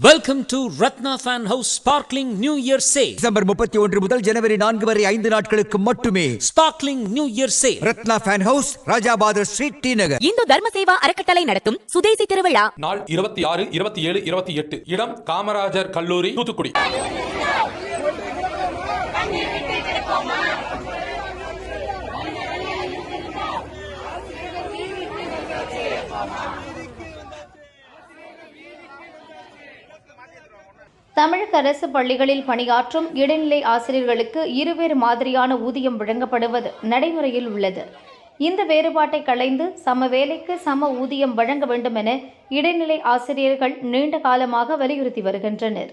Welcome to Ratna Fan House Sparkling New Year Sale. December 31 முதல் ஜனவரி 4 வரை 5 நாட்களுக்கு மட்டுமே. Sparkling New Year Sale. Ratna fan house, Rajabadar street, T Nagar. Hindu Dharma Seva அறக்கட்டளை நடத்தும் சுதேசி திருவிழா நாள் 26, 27, 28. இடம் காமராஜர் கல்லூரி, தூத்துக்குடி. தமிழக அரசு பள்ளிகளில் பணியாற்றும் இடைநிலை ஆசிரியர்களுக்கு இருவேறு மாதிரியான ஊதியம் வழங்கப்படுவது நடைமுறையில் உள்ளது. இந்த வேறுபாட்டை களைந்து சம வேலைக்கு சம ஊதியம் வழங்க வேண்டும் என இடைநிலை ஆசிரியர்கள் நீண்ட காலமாக வலியுறுத்தி வருகின்றனர்.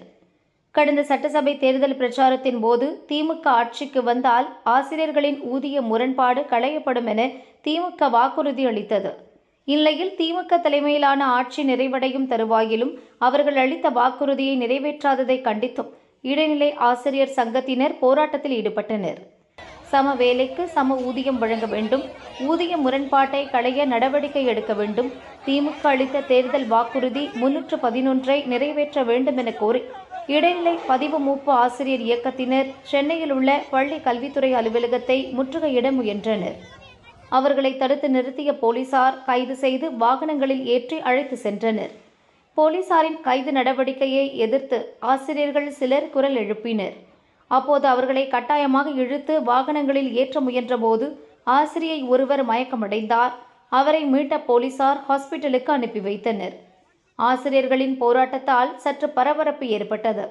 கடந்த சட்டசபை தேர்தல் பிரச்சாரத்தின் போது திமுக ஆட்சிக்கு வந்தால் ஆசிரியர்களின் ஊதிய முரண்பாடு களையப்படும் என திமுக வாக்குறுதி அளித்தது. இந்நிலையில் திமுக தலைமையிலான ஆட்சி நிறைவடையும் தருவாயிலும் அவர்கள் அளித்த வாக்குறுதியை நிறைவேற்றாததை கண்டித்தும் இடைநிலை ஆசிரியர் சங்கத்தினர் போராட்டத்தில் ஈடுபட்டனர். சம வேலைக்கு சம ஊதியம் வழங்க வேண்டும், ஊதிய முரண்பாட்டை களைய நடவடிக்கை எடுக்க வேண்டும், திமுக அளித்த தேர்தல் வாக்குறுதி 311 நிறைவேற்ற வேண்டும் என கோரி இடைநிலை பதிவு மூப்பு ஆசிரியர் இயக்கத்தினர் சென்னையில் உள்ள பள்ளி கல்வித்துறை அலுவலகத்தை முற்றுகையிட முயன்றனர். அவர்களை தடுத்து நிறுத்திய போலீசார் கைது செய்து வாகனங்களில் ஏற்றி அழைத்து சென்றனர். போலீசாரின் கைது நடவடிக்கையை எதிர்த்து ஆசிரியர்கள் சிலர் குரல் எழுப்பினர். அப்போது அவர்களை கட்டாயமாக இழுத்து வாகனங்களில் ஏற்ற முயன்றபோது ஆசிரியை ஒருவர் மயக்கமடைந்தார். அவரை மீட்ட போலீசார் ஹாஸ்பிட்டலுக்கு அனுப்பி வைத்தனர். ஆசிரியர்களின் போராட்டத்தால் சற்று பரபரப்பு ஏற்பட்டது.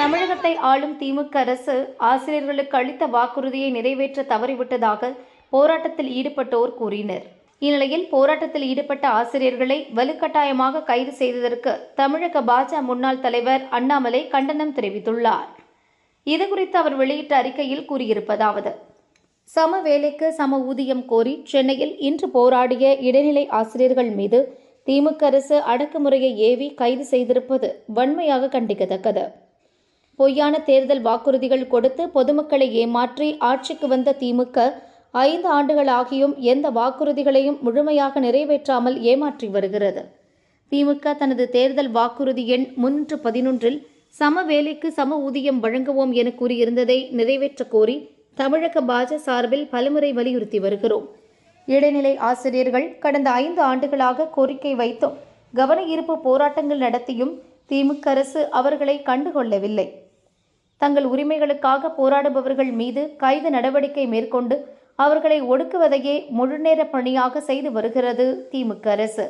தமிழகத்தை ஆளும் திமுக அரசு ஆசிரியர்களுக்கு அளித்த வாக்குறுதியை நிறைவேற்ற தவறிவிட்டதாக போராட்டத்தில் ஈடுபட்டோர் கூறினர். இந்நிலையில் போராட்டத்தில் ஈடுபட்ட ஆசிரியர்களை வலுக்கட்டாயமாக கைது செய்ததற்கு தமிழக பாஜக முன்னாள் தலைவர் அண்ணாமலை கண்டனம் தெரிவித்துள்ளார். இதுகுறித்து அவர் வெளியிட்ட அறிக்கையில் கூறியிருப்பதாவது: சம வேலைக்கு சம ஊதியம் கோரி சென்னையில் இன்று போராடிய இடைநிலை ஆசிரியர்கள் மீது திமுக அரசு அடக்குமுறையை ஏவி கைது செய்திருப்பது வன்மையாக கண்டிக்கத்தக்கது. பொய்யான தேர்தல் வாக்குறுதிகள் கொடுத்து பொதுமக்களை ஏமாற்றி ஆட்சிக்கு வந்த திமுக 5 ஆண்டுகளாகியும் எந்த வாக்குறுதிகளையும் முழுமையாக நிறைவேற்றாமல் ஏமாற்றி வருகிறது. திமுக தனது தேர்தல் வாக்குறுதி எண் 311 சம வேலைக்கு சம ஊதியம் வழங்குவோம் என கூறியிருந்ததை நிறைவேற்ற கோரி தமிழக பாஜக சார்பில் பலமுறை வலியுறுத்தி வருகிறோம். இடைநிலை ஆசிரியர்கள் கடந்த 5 ஆண்டுகளாக கோரிக்கை வைத்தும் கவன ஈர்ப்பு போராட்டங்கள் நடத்தியும் திமுக அரசு அவர்களை கண்டுகொள்ளவில்லை. தங்கள் உரிமைகளுக்காக போராடுபவர்கள் மீது கைது நடவடிக்கை மேற்கொண்டு அவர்களை ஒடுக்குவதையே முழுநேர பணியாக செய்து வருகிறது திமுக அரசு.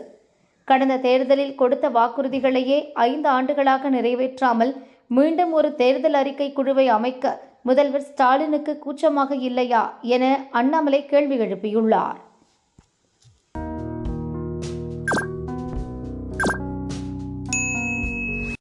கடந்த தேர்தலில் கொடுத்த வாக்குறுதிகளையே 5 ஆண்டுகளாக நிறைவேற்றாமல் மீண்டும் ஒரு தேர்தல் அறிக்கை குழுவை அமைக்க முதல்வர் ஸ்டாலினுக்கு கூச்சமாக இல்லையா என அண்ணாமலை கேள்வி எழுப்பியுள்ளார்.